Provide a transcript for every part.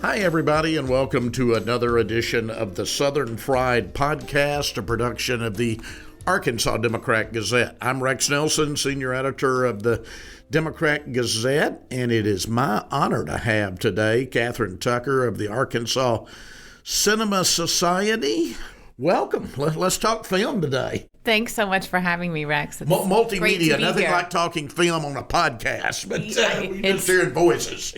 Hi, everybody, and welcome to another edition of the Southern Fried Podcast, a production of the Arkansas Democrat-Gazette. I'm Rex Nelson, senior editor of the Democrat-Gazette, and it is my honor to have today Kathryn Tucker of the Arkansas Cinema Society. Welcome. Let's talk film today. Thanks so much for having me, Rex. It's Multimedia, nothing here. like talking film on a podcast, but we're just hearing voices.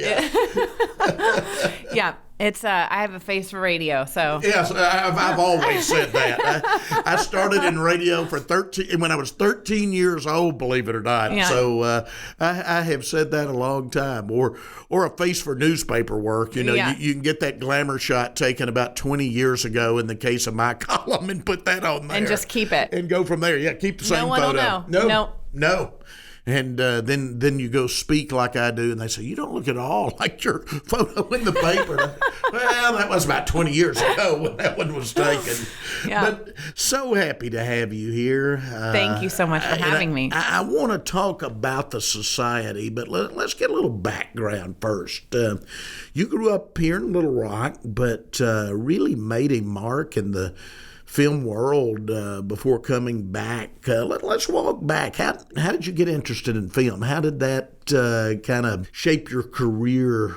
Yeah, it's I have a face for radio, so. Yes, I've always said that. I started in radio when I was 13 years old, believe it or not. Yeah. So I have said that a long time. Or a face for newspaper work. You know, Yeah. you can get that glamour shot taken about 20 years ago in the case of my column and put that on there. And just keep it. And go from there. Yeah, keep the same No one photo. will know. No. And then you go speak like I do, and they say, you don't look at all like your photo in the paper. Well, that was about 20 years ago when that one was taken. Yeah. But so happy to have you here. Thank you so much for having me. I want to talk about the society, but let's get a little background first. You grew up here in Little Rock, but really made a mark in the film world before coming back. Let's walk back. How did you get interested in film? How did that kind of shape your career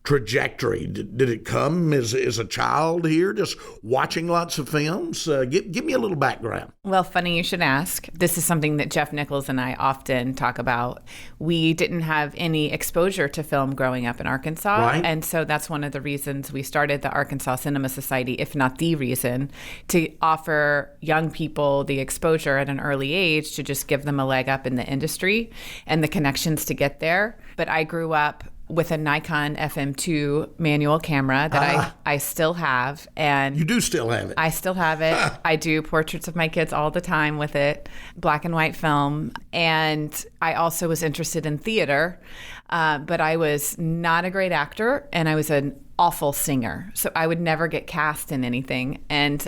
trajectory? Did it come as a child here, just watching lots of films? Give me a little background. Well, funny you should ask. This is something that Jeff Nichols and I often talk about. We didn't have any exposure to film growing up in Arkansas. Right. And so that's one of the reasons we started the Arkansas Cinema Society, if not the reason, to offer young people the exposure at an early age to just give them a leg up in the industry and the connections to get there. But I grew up with a Nikon FM2 manual camera that I still have. And You do still have it. I still have it. I do portraits of my kids all the time with it, black and white film. And I also was interested in theater, but I was not a great actor, and I was an awful singer. So I would never get cast in anything. And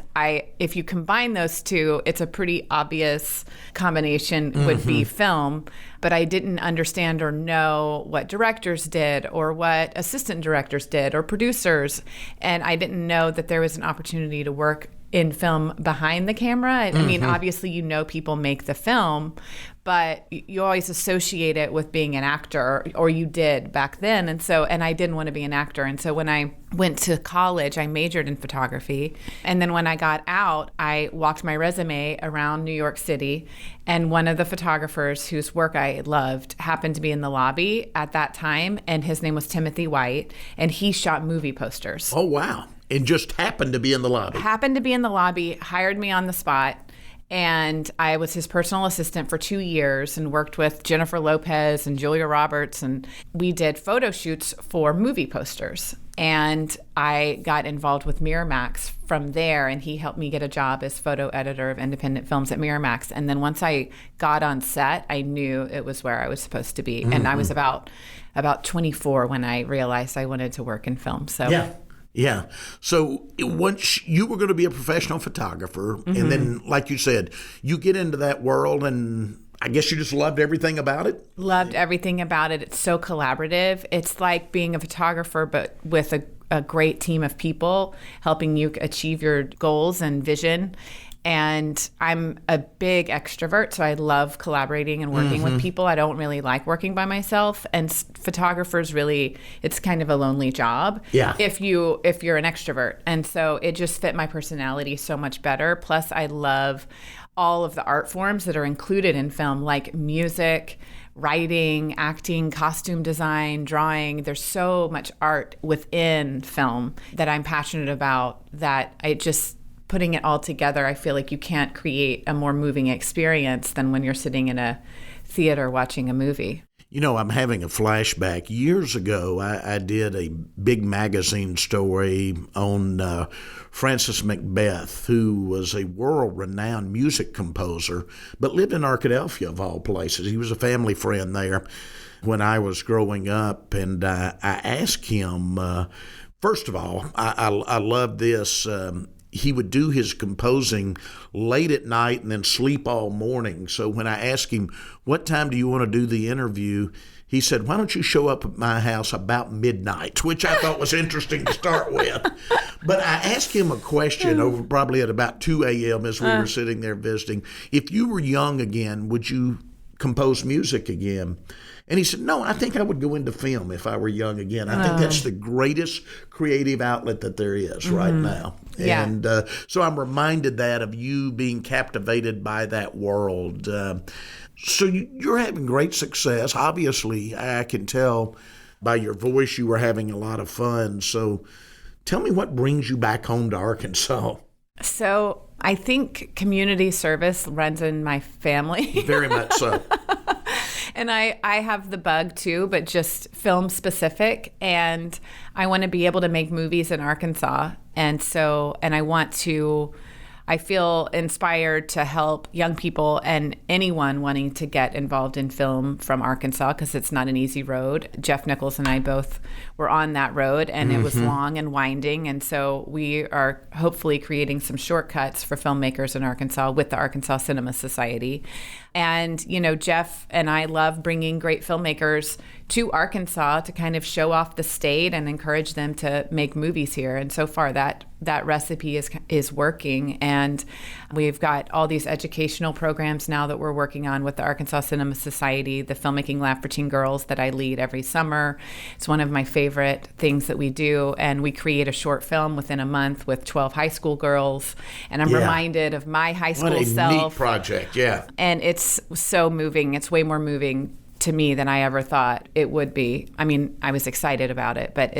if you combine those two, it's a pretty obvious combination would be film. But I didn't understand or know what directors did or what assistant directors did or producers. And I didn't know that there was an opportunity to work in film behind the camera. I mean, obviously, you know, people make the film, but you always associate it with being an actor, or you did back then. And I didn't want to be an actor. And so when I went to college, I majored in photography. And then when I got out, I walked my resume around New York City. And one of the photographers whose work I loved happened to be in the lobby at that time. And his name was Timothy White. And he shot movie posters. Oh, wow. And just happened to be in the lobby. Hired me on the spot. And I was his personal assistant for 2 years and worked with Jennifer Lopez and Julia Roberts. And we did photo shoots for movie posters. And I got involved with Miramax from there. And he helped me get a job as photo editor of independent films at Miramax. And then once I got on set, I knew it was where I was supposed to be. And I was about 24 when I realized I wanted to work in film. So. Yeah. So once you were going to be a professional photographer, and then, like you said, you get into that world, and I guess you just loved everything about it? Loved everything about it. It's so collaborative. It's like being a photographer, but with a great team of people helping you achieve your goals and vision. And I'm a big extrovert, so I love collaborating and working with people. I don't really like working by myself. And photographers really, it's kind of a lonely job if you're an extrovert. And so it just fit my personality so much better. Plus, I love all of the art forms that are included in film, like music, writing, acting, costume design, drawing. There's so much art within film that I'm passionate about that putting it all together, I feel like you can't create a more moving experience than when you're sitting in a theater watching a movie. You know, I'm having a flashback. Years ago, I did a big magazine story on Francis Macbeth, who was a world-renowned music composer, but lived in Arkadelphia, of all places. He was a family friend there when I was growing up, and I asked him, first of all, I love this. he would do his composing late at night and then sleep all morning. So when I asked him, what time do you want to do the interview? He said, why don't you show up at my house about midnight, which I thought was interesting to start with. But I asked him a question over probably at about 2 a.m. as we were sitting there visiting. If you were young again, would you compose music again? And he said, no, I think I would go into film if I were young again. I think that's the greatest creative outlet that there is right now. Yeah. And so I'm reminded that of you being captivated by that world. So you're having great success. Obviously, I can tell by your voice you were having a lot of fun. So tell me what brings you back home to Arkansas. So I think community service runs in my family. Very much so. And I have the bug too, but just film specific. And I want to be able to make movies in Arkansas. And I feel inspired to help young people and anyone wanting to get involved in film from Arkansas, because it's not an easy road. Jeff Nichols and I both were on that road, and it was long and winding. And so we are hopefully creating some shortcuts for filmmakers in Arkansas with the Arkansas Cinema Society. And, Jeff and I love bringing great filmmakers to Arkansas to kind of show off the state and encourage them to make movies here. And so far that recipe is working. And we've got all these educational programs now that we're working on with the Arkansas Cinema Society, the Filmmaking Lab for Teen Girls that I lead every summer. It's one of my favorite things that we do. And we create a short film within a month with 12 high school girls. And I'm reminded of my high school self. What a neat project, yeah. And it's so moving. It's way more moving to me than I ever thought it would be. I mean, I was excited about it, but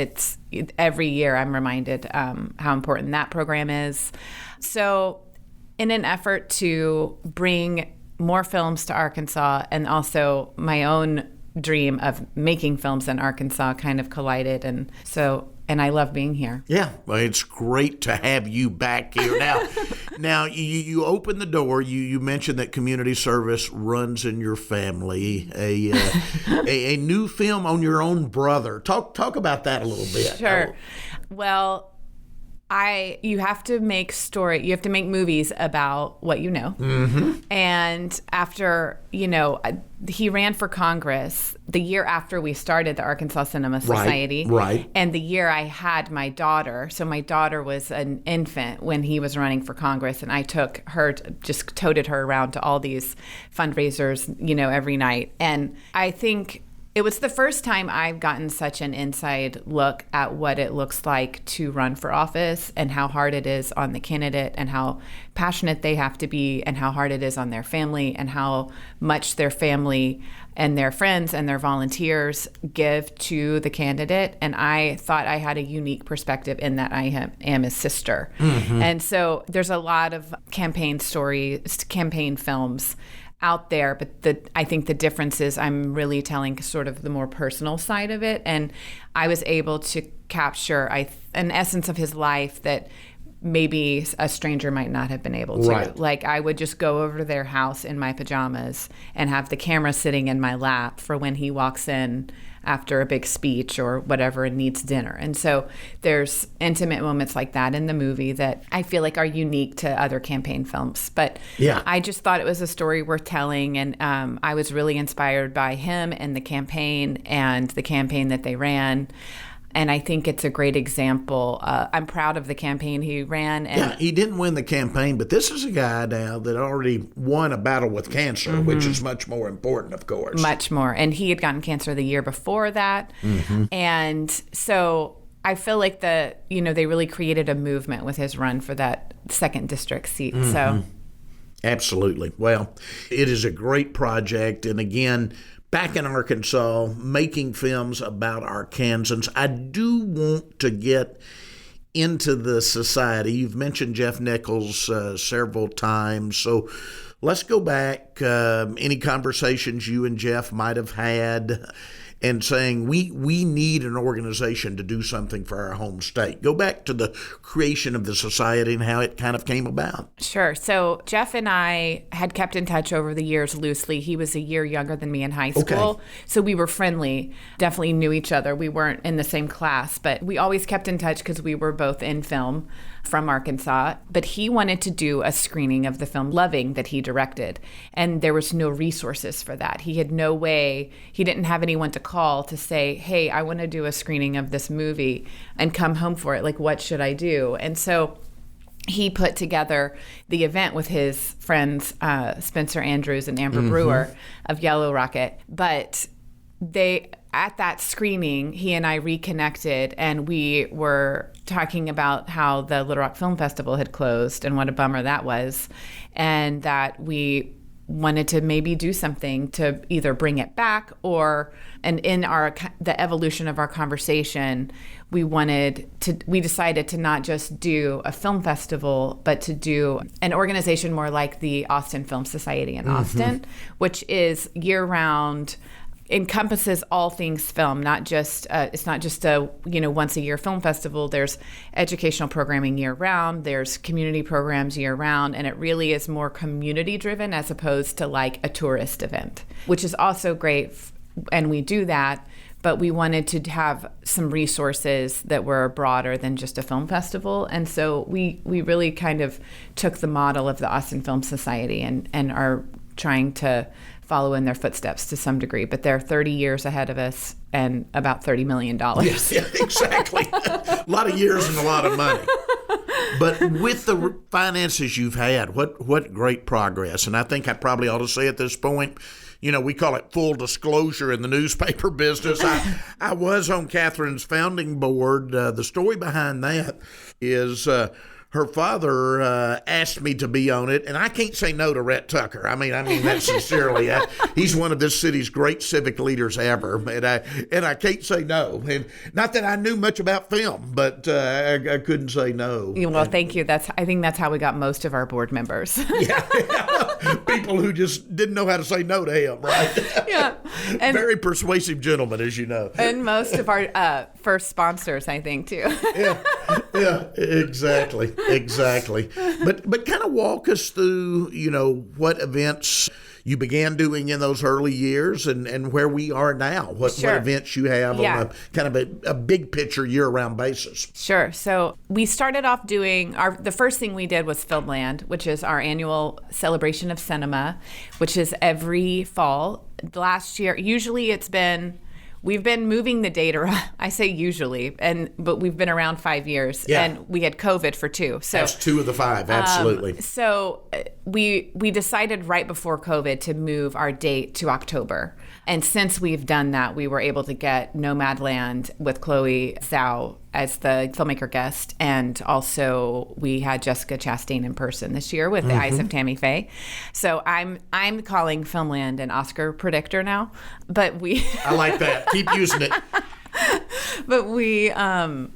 every year I'm reminded how important that program is. So in an effort to bring more films to Arkansas, and also my own dream of making films in Arkansas kind of collided. And I love being here. Yeah, well, it's great to have you back here. Now you open the door. You mentioned that community service runs in your family. A new film on your own brother. Talk about that a little bit. Sure. Well, you have to make movies about what you know. Mm-hmm. And after, he ran for Congress the year after we started the Arkansas Cinema Society. Right. And the year I had my daughter. So my daughter was an infant when he was running for Congress, and I took her, just toted her around to all these fundraisers, every night. And I think it was the first time I've gotten such an inside look at what it looks like to run for office, and how hard it is on the candidate, and how passionate they have to be, and how hard it is on their family, and how much their family and their friends and their volunteers give to the candidate. And I thought I had a unique perspective in that I am his sister. Mm-hmm. And so there's a lot of campaign stories, campaign films out there, but I think the difference is I'm really telling sort of the more personal side of it, and I was able to capture an essence of his life that maybe a stranger might not have been able to. Right. Like, I would just go over to their house in my pajamas and have the camera sitting in my lap for when he walks in after a big speech or whatever and needs dinner. And so there's intimate moments like that in the movie that I feel like are unique to other campaign films. But yeah, I just thought it was a story worth telling, and I was really inspired by him and the campaign that they ran. And I think it's a great example. I'm proud of the campaign he ran. And he didn't win the campaign, but this is a guy now that already won a battle with cancer, mm-hmm. which is much more important, of course. Much more. And he had gotten cancer the year before that. Mm-hmm. And so I feel like they really created a movement with his run for that 2nd district seat. Mm-hmm. So absolutely. Well, it is a great project. And again, back in Arkansas, making films about Arkansans. I do want to get into the society. You've mentioned Jeff Nichols several times, so let's go back. Any conversations you and Jeff might have had, and saying we need an organization to do something for our home state. Go back to the creation of the society and how it kind of came about. Sure. So Jeff and I had kept in touch over the years loosely. He was a year younger than me in high school. Okay. So we were friendly, definitely knew each other. We weren't in the same class, but we always kept in touch because we were both in film from Arkansas. But he wanted to do a screening of the film Loving that he directed. And there was no resources for that. He had no way, he didn't have anyone to call to say, hey, I want to do a screening of this movie and come home for it. Like, what should I do? And so he put together the event with his friends, Spencer Andrews and Amber Brewer of Yellow Rocket. But at that screening, he and I reconnected, and we were talking about how the Little Rock Film Festival had closed and what a bummer that was, and that we wanted to maybe do something to either bring it back and in the evolution of our conversation, we decided to not just do a film festival, but to do an organization more like the Austin Film Society in Austin, which is year-round, encompasses all things film, not just it's not just a once a year film festival. There's educational programming year round, there's community programs year round, and it really is more community driven as opposed to like a tourist event, which is also great, and we do that, but we wanted to have some resources that were broader than just a film festival. And so we really kind of took the model of the Austin Film Society and are trying to follow in their footsteps to some degree, but they're 30 years ahead of us and about $30 million. Yeah, exactly. A lot of years and a lot of money. But with the finances you've had, what great progress. And I think I probably ought to say at this point, we call it full disclosure in the newspaper business. I was on Kathryn's founding board. The story behind that is her father asked me to be on it, and I can't say no to Rhett Tucker. I mean that sincerely. He's one of this city's great civic leaders ever, and I can't say no. And not that I knew much about film, but I couldn't say no. Well, thank you. I think that's how we got most of our board members. Yeah. People who just didn't know how to say no to him, right? Yeah. And very persuasive gentleman, as you know. And most of our first sponsors, I think, too. Yeah, exactly. But kind of walk us through, what events you began doing in those early years and where we are now. What events you have on a kind of a big picture year-round basis. Sure. So we started off doing the first thing we did was Filmland, which is our annual celebration of cinema, which is every fall. Last year, usually we've been moving the date around. I say usually, but we've been around 5 years, and we had COVID for 2. So that's 2 of the 5, absolutely. So we decided right before COVID to move our date to October, and since we've done that, we were able to get Nomadland with Chloe Zhao as the filmmaker guest, and also we had Jessica Chastain in person this year with The Eyes of Tammy Faye. So I'm calling Filmland an Oscar predictor now, but I like that. Keep using it. But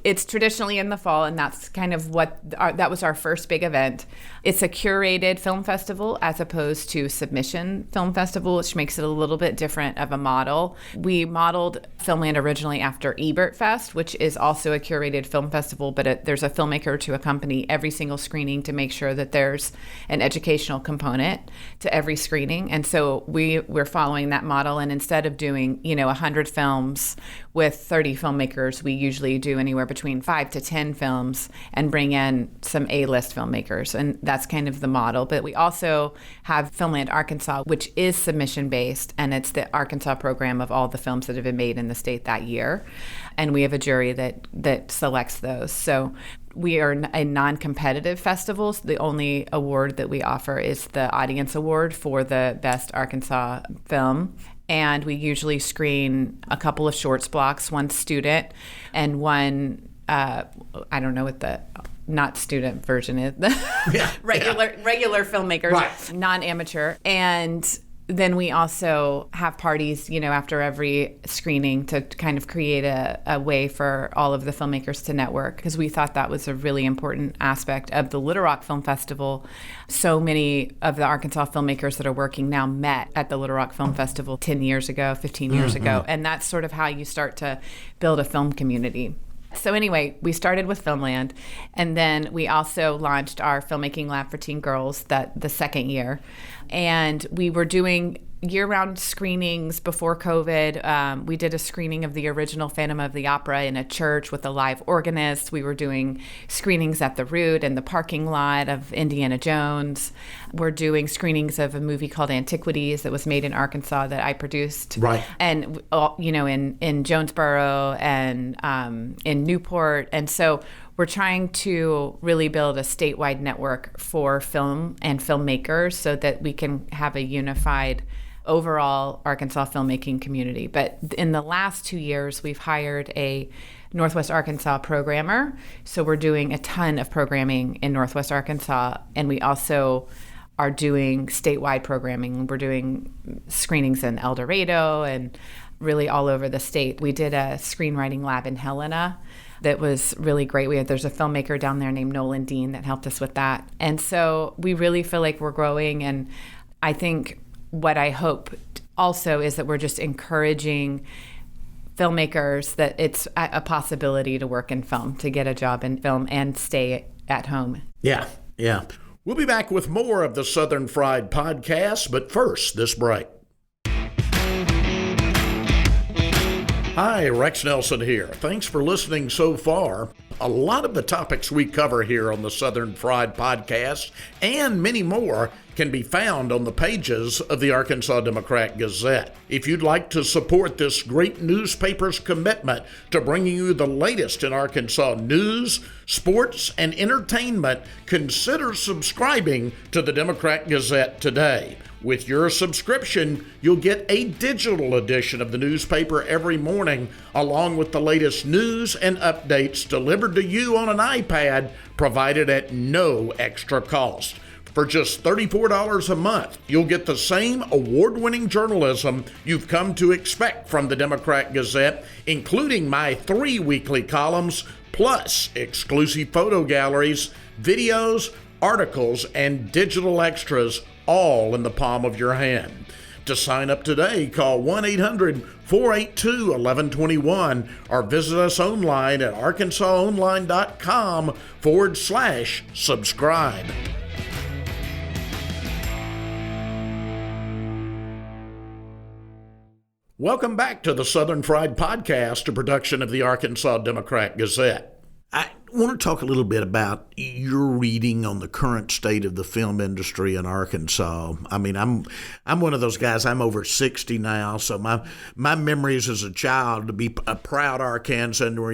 it's traditionally in the fall, and that's kind of that was our first big event. It's a curated film festival as opposed to submission film festival, which makes it a little bit different of a model. We modeled Filmland originally after Ebert Fest, which is also a curated film festival, but there's a filmmaker to accompany every single screening to make sure that there's an educational component to every screening. And so we're following that model, and instead of doing 100 films with 30 filmmakers, we usually do anywhere between 5 to 10 films and bring in some A-list filmmakers, and that's kind of the model. But we also have Filmland Arkansas, which is submission-based, and it's the Arkansas program of all the films that have been made in the state that year, and we have a jury that selects those. So we are a non-competitive festival. So the only award that we offer is the Audience Award for the Best Arkansas Film. And we usually screen a couple of shorts blocks, one student and one, I don't know what the not student version is, regular filmmakers, right. Non-amateur. And then we also have parties, after every screening to kind of create a way for all of the filmmakers to network, because we thought that was a really important aspect of the Little Rock Film Festival. So many of the Arkansas filmmakers that are working now met at the Little Rock Film Festival 10 years ago, 15 years ago. And that's sort of how you start to build a film community. So anyway, we started with Filmland, and then we also launched our filmmaking lab for teen girls the second year. And we were doing year-round screenings before COVID. We did a screening of the original Phantom of the Opera in a church with a live organist. We were doing screenings at the Root and the parking lot of Indiana Jones. We're doing screenings of a movie called Antiquities that was made in Arkansas that I produced. Right. And, in Jonesboro and in Newport. And so we're trying to really build a statewide network for film and filmmakers so that we can have a unified overall Arkansas filmmaking community. But in the last 2 years, we've hired a Northwest Arkansas programmer. So we're doing a ton of programming in Northwest Arkansas. And we also are doing statewide programming. We're doing screenings in El Dorado and really all over the state. We did a screenwriting lab in Helena that was really great. There's a filmmaker down there named Nolan Dean that helped us with that. And so we really feel like we're growing. And I think what I hope also is that we're just encouraging filmmakers that it's a possibility to work in film, to get a job in film and stay at home. Yeah. We'll be back with more of the Southern Fried Podcast, but first, this break. Hi, Rex Nelson here. Thanks for listening so far. A lot of the topics we cover here on the Southern Fried Podcast and many more can be found on the pages of the Arkansas Democrat-Gazette. If you'd like to support this great newspaper's commitment to bringing you the latest in Arkansas news, sports, and entertainment, consider subscribing to the Democrat-Gazette today. With your subscription, you'll get a digital edition of the newspaper every morning, along with the latest news and updates delivered to you on an iPad, provided at no extra cost. For just $34 a month, you'll get the same award-winning journalism you've come to expect from the Democrat-Gazette, including my 3 weekly columns, plus exclusive photo galleries, videos, articles, and digital extras, all in the palm of your hand. To sign up today, call 1-800-482-1121 or visit us online at arkansasonline.com/subscribe. Welcome back to the Southern Fried Podcast, a production of the Arkansas Democrat-Gazette. I want to talk a little bit about your reading on the current state of the film industry in Arkansas. I mean, I'm one of those guys. I'm over 60 now, so my memories as a child to be a proud Arkansan, where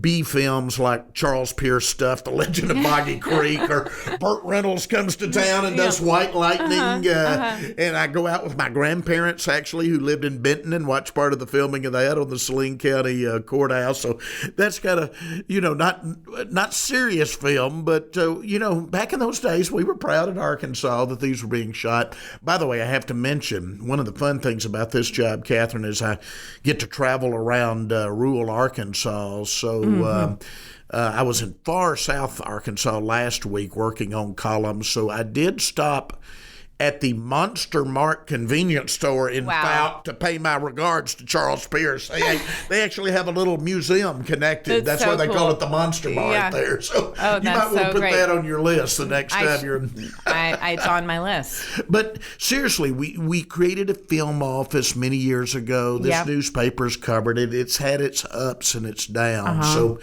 B films like Charles Pierce stuff, The Legend of Boggy Creek, or Burt Reynolds comes to town and does White Lightning, and I go out with my grandparents actually who lived in Benton and watch part of the filming of that on the Saline County courthouse. So that's kind of not serious film, but, back in those days, we were proud in Arkansas that these were being shot. By the way, I have to mention, one of the fun things about this job, Kathryn, is I get to travel around rural Arkansas. So I was in far south Arkansas last week working on columns, so I did stop at the Monster Mart convenience store in Fouke to pay my regards to Charles Pierce. They actually have a little museum connected. That's why they call it the Monster Mart there. So you might want to put that on your list the next time you're in. It's on my list. But seriously, we created a film office many years ago. This newspaper's covered it. It's had its ups and its downs. So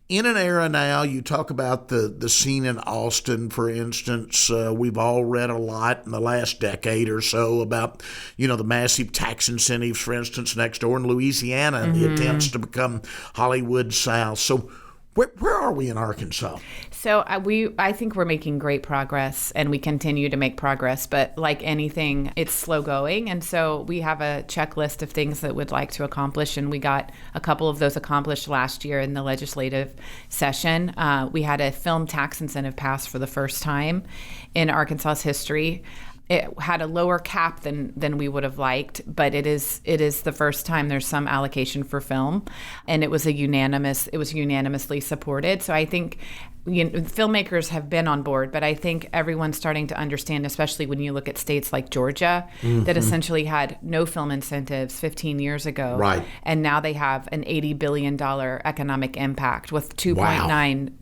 in an era now, you talk about the scene in Austin, for instance. We've all read a lot in the last decade or so about, the massive tax incentives, for instance, next door in Louisiana, and the attempts to become Hollywood South. So where are we in Arkansas? So I think we're making great progress, and we continue to make progress. But like anything, it's slow going. And so we have a checklist of things that we'd like to accomplish, and we got a couple of those accomplished last year in the legislative session. We had a film tax incentive passed for the first time in Arkansas's history. it had a lower cap than we would have liked, but it is the first time there's some allocation for film, and it was unanimously supported. So I think filmmakers have been on board, but I think everyone's starting to understand, especially when you look at states like Georgia, that essentially had no film incentives 15 years ago. Right. And now they have an $80 billion economic impact with 2.9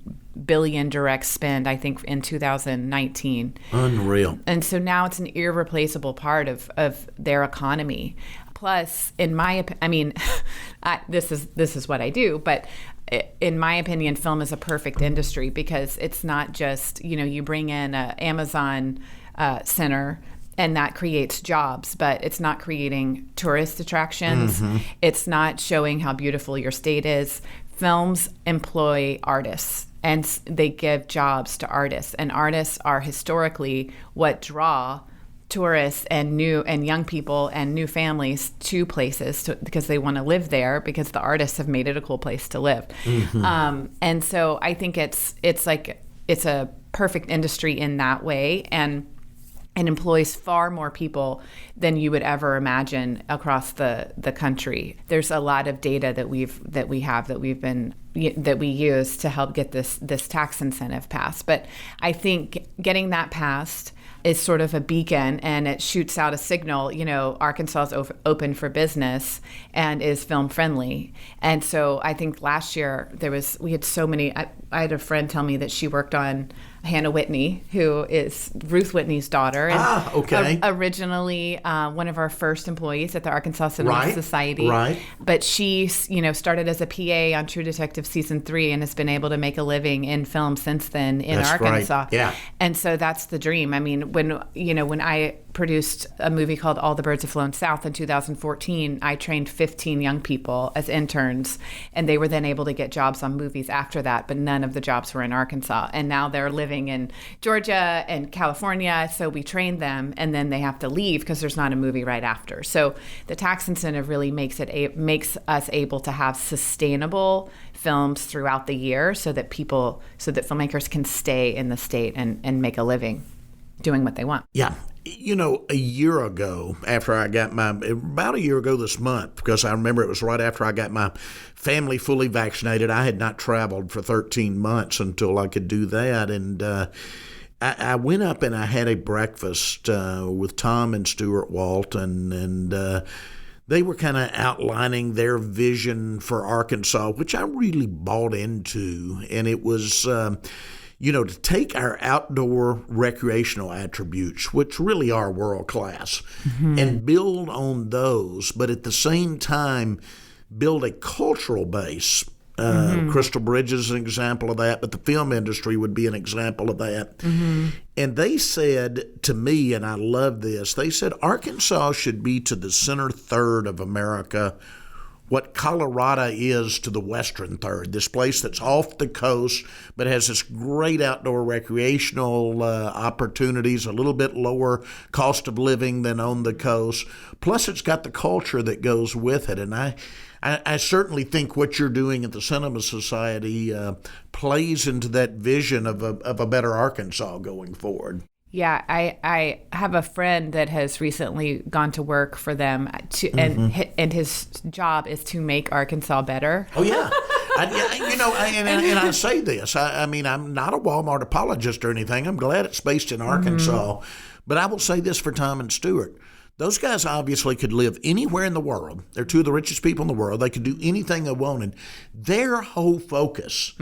billion direct spend, I think, in 2019. Unreal. And so now it's an irreplaceable part of their economy. Plus, in my opinion, this is what I do, but in my opinion, film is a perfect industry because it's not just, you bring in an Amazon center and that creates jobs, but it's not creating tourist attractions. It's not showing how beautiful your state is. Films employ artists, and they give jobs to artists, and artists are historically what draw tourists and young people and new families to places because they want to live there because the artists have made it a cool place to live. And so I think it's a perfect industry in that way, and employs far more people than you would ever imagine across the country. There's a lot of data that we use to help get this tax incentive passed. But I think getting that passed is sort of a beacon, and it shoots out a signal. Arkansas is open for business and is film friendly. And so I think last year we had so many. I had a friend tell me that she worked on Hannah Whitney, who is Ruth Whitney's daughter. And okay. Originally one of our first employees at the Arkansas Cinema Society. Right. But she, started as a PA on True Detective Season 3 and has been able to make a living in film since then in Arkansas. Right. Yeah. And so that's the dream. I mean, when I produced a movie called All the Birds Have Flown South in 2014, I trained 15 young people as interns, and they were then able to get jobs on movies after that, but none of the jobs were in Arkansas. And now they're living in Georgia and California, so we trained them, and then they have to leave because there's not a movie right after. So the tax incentive really makes us able to have sustainable films throughout the year so that filmmakers can stay in the state and make a living doing what they want. Yeah. A year ago, about a year ago this month, because I remember it was right after I got my family fully vaccinated. I had not traveled for 13 months until I could do that. And I went up and I had a breakfast with Tom and Stuart Walton, and they were kind of outlining their vision for Arkansas, which I really bought into. And it was to take our outdoor recreational attributes, which really are world class, and build on those, but at the same time, build a cultural base. Crystal Bridge is an example of that, but the film industry would be an example of that. And they said to me, and I love this, they said Arkansas should be to the center third of America what Colorado is to the western third, this place that's off the coast but has this great outdoor recreational opportunities, a little bit lower cost of living than on the coast. Plus, it's got the culture that goes with it. And I certainly think what you're doing at the Cinema Society plays into that vision of a better Arkansas going forward. Yeah, I have a friend that has recently gone to work for them, and his job is to make Arkansas better. Oh, yeah. And I say this. I mean, I'm not a Walmart apologist or anything. I'm glad it's based in Arkansas. But I will say this for Tom and Stuart. Those guys obviously could live anywhere in the world. They're two of the richest people in the world. They could do anything they wanted. Their whole focus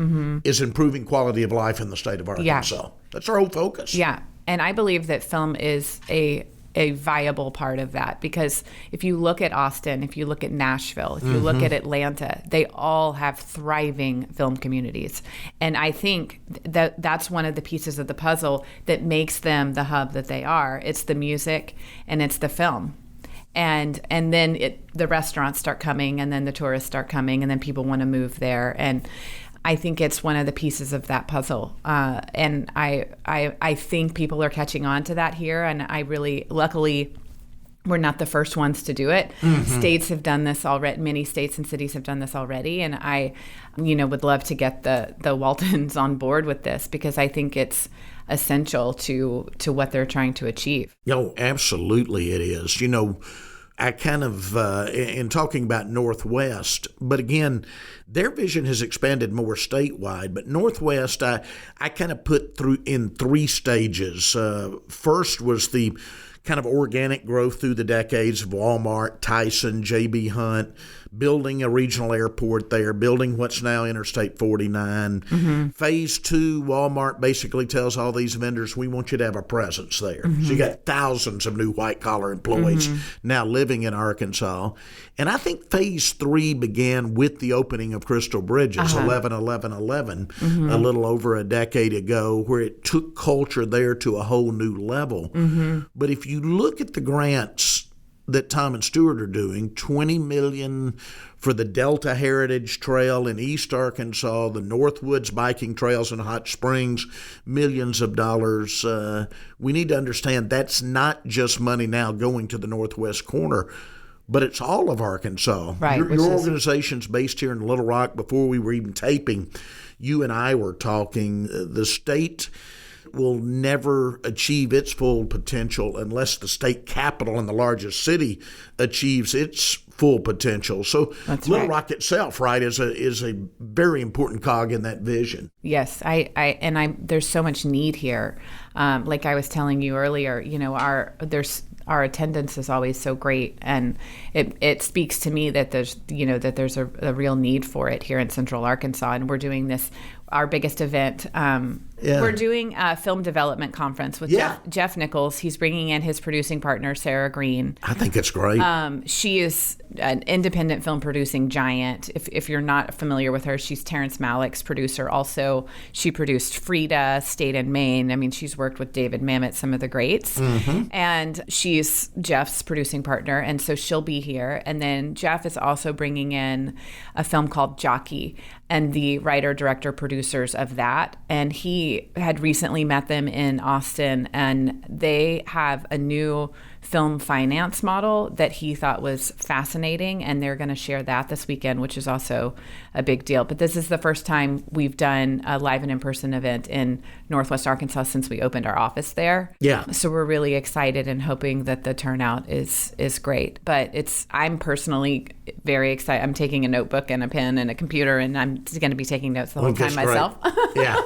is improving quality of life in the state of Arkansas. Yeah. That's their whole focus. Yeah. And I believe that film is a viable part of that, because if you look at Austin, if you look at Nashville, if you look at Atlanta, they all have thriving film communities. And I think that that's one of the pieces of the puzzle that makes them the hub that they are. It's the music and it's the film. And then the restaurants start coming, and then the tourists start coming, and then people want to move there. And I think it's one of the pieces of that puzzle. And I think people are catching on to that here. And luckily, we're not the first ones to do it. States have done this already. Many states and cities have done this already. And I, would love to get the Waltons on board with this, because I think it's essential to what they're trying to achieve. Oh, absolutely it is. I kind of, in talking about Northwest, but again, their vision has expanded more statewide. But Northwest, I kind of put through in 3 stages. First was the kind of organic growth through the decades of Walmart, Tyson, J.B. Hunt, building a regional airport there, building what's now Interstate 49. Mm-hmm. Phase 2, Walmart basically tells all these vendors, we want you to have a presence there. Mm-hmm. So you got thousands of new white-collar employees now living in Arkansas. And I think Phase 3 began with the opening of Crystal Bridges, 11/11/11, a little over a decade ago, where it took culture there to a whole new level. Mm-hmm. But if you look at the grants that Tom and Stewart are doing, $20 million for the Delta Heritage Trail in East Arkansas, the Northwoods biking trails in Hot Springs, millions of dollars. We need to understand that's not just money now going to the northwest corner, but it's all of Arkansas. Right, your organization's based here in Little Rock. Before we were even taping, you and I were talking. The state will never achieve its full potential unless the state capital and the largest city achieves its full potential. So that's Little Rock itself, right, is a very important cog in that vision. Yes, there's so much need here. Like I was telling you earlier, our attendance is always so great, and it speaks to me that there's a real need for it here in Central Arkansas, and we're doing this. Our biggest event, we're doing a film development conference with Jeff Nichols. He's bringing in his producing partner, Sarah Green. I think it's great. She is an independent film producing giant. If you're not familiar with her, she's Terrence Malick's producer. Also, she produced Frida, State and Maine. I mean, she's worked with David Mamet, some of the greats. Mm-hmm. And she's Jeff's producing partner, and so she'll be here. And then Jeff is also bringing in a film called Jockey, and the writer, director, producers of that. And he had recently met them in Austin, and they have a new film finance model that he thought was fascinating, and they're going to share that this weekend, which is also a big deal. But this is the first time we've done a live and in-person event in Northwest Arkansas since we opened our office there. Yeah. So we're really excited and hoping that the turnout is great. But I'm personally very excited. I'm taking a notebook and a pen and a computer, and I'm going to be taking notes the whole time myself. Yeah.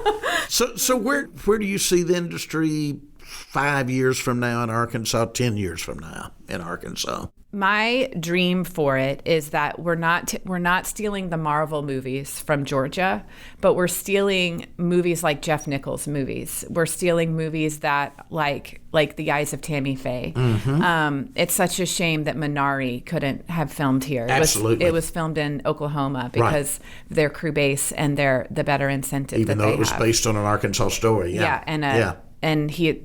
So where do you see the industry 5 years from now in Arkansas, 10 years from now in Arkansas? My dream for it is that we're not stealing the Marvel movies from Georgia, but we're stealing movies like Jeff Nichols movies. We're stealing movies that like The Eyes of Tammy Faye. Mm-hmm. It's such a shame that Minari couldn't have filmed here. Absolutely. It was filmed in Oklahoma because their crew base and the better incentive even that though they it was have. Based on an Arkansas story. And he,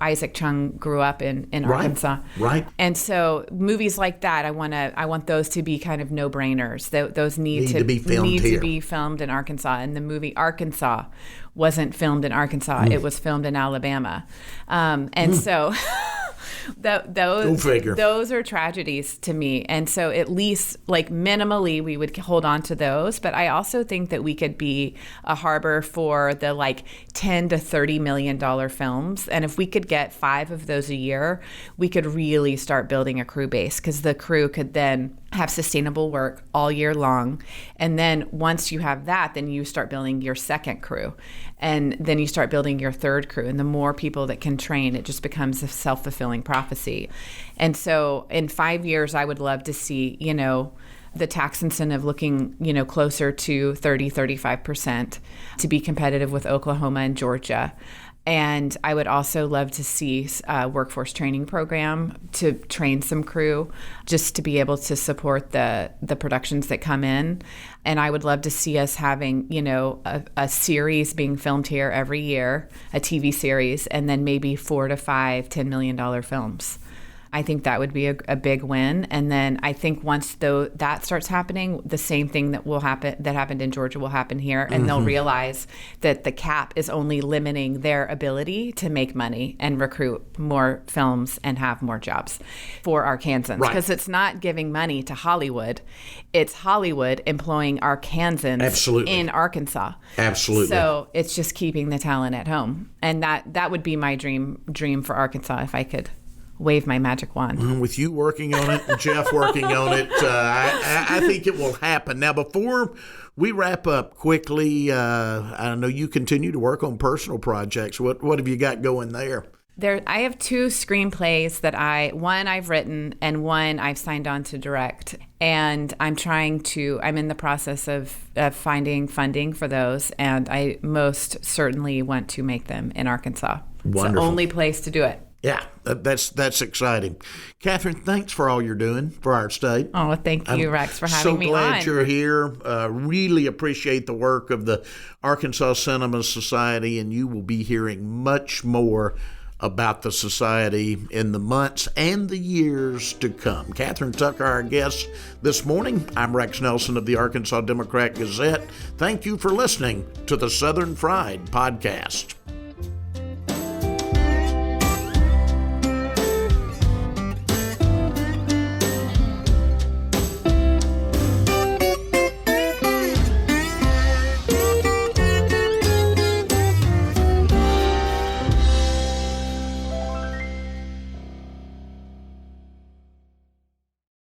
Isaac Chung grew up in Arkansas. Right. And so movies like that, I want those to be kind of no-brainers. Those need to be filmed in Arkansas. And the movie Arkansas wasn't filmed in Arkansas. It was filmed in Alabama. So those are tragedies to me. And so at least minimally we would hold on to those. But I also think that we could be a harbor for the $10 to $30 million films. And if we could get 5 of those a year, we could really start building a crew base, because the crew could then have sustainable work all year long. And then once you have that, then you start building your second crew. And then you start building your third crew. And the more people that can train, it just becomes a self-fulfilling prophecy. And so in 5 years, I would love to see, the tax incentive looking, closer to 30-35% to be competitive with Oklahoma and Georgia. And I would also love to see a workforce training program to train some crew, just to be able to support the productions that come in. And I would love to see us having, a series being filmed here every year, a TV series, and then maybe 4 to 5 $10 million films. I think that would be a big win. And then I think once that starts happening, the same thing that happened in Georgia will happen here. And they'll realize that the cap is only limiting their ability to make money and recruit more films and have more jobs for Arkansans. Because it's not giving money to Hollywood. It's Hollywood employing Arkansans in Arkansas. Absolutely. So it's just keeping the talent at home. And that would be my dream for Arkansas if I could wave my magic wand. With you working on it and Jeff working on it, I think it will happen. Now, before we wrap up quickly, I know you continue to work on personal projects. What have you got going there? I have 2 screenplays that one I've written and one I've signed on to direct. And I'm in the process of finding funding for those. And I most certainly want to make them in Arkansas. Wonderful. It's the only place to do it. Yeah, that's exciting. Kathryn, thanks for all you're doing for our state. Oh, thank you, Rex, for having me on. So glad you're here. Really appreciate the work of the Arkansas Cinema Society, and you will be hearing much more about the society in the months and the years to come. Kathryn Tucker, our guest this morning. I'm Rex Nelson of the Arkansas Democrat Gazette. Thank you for listening to the Southern Fried Podcast.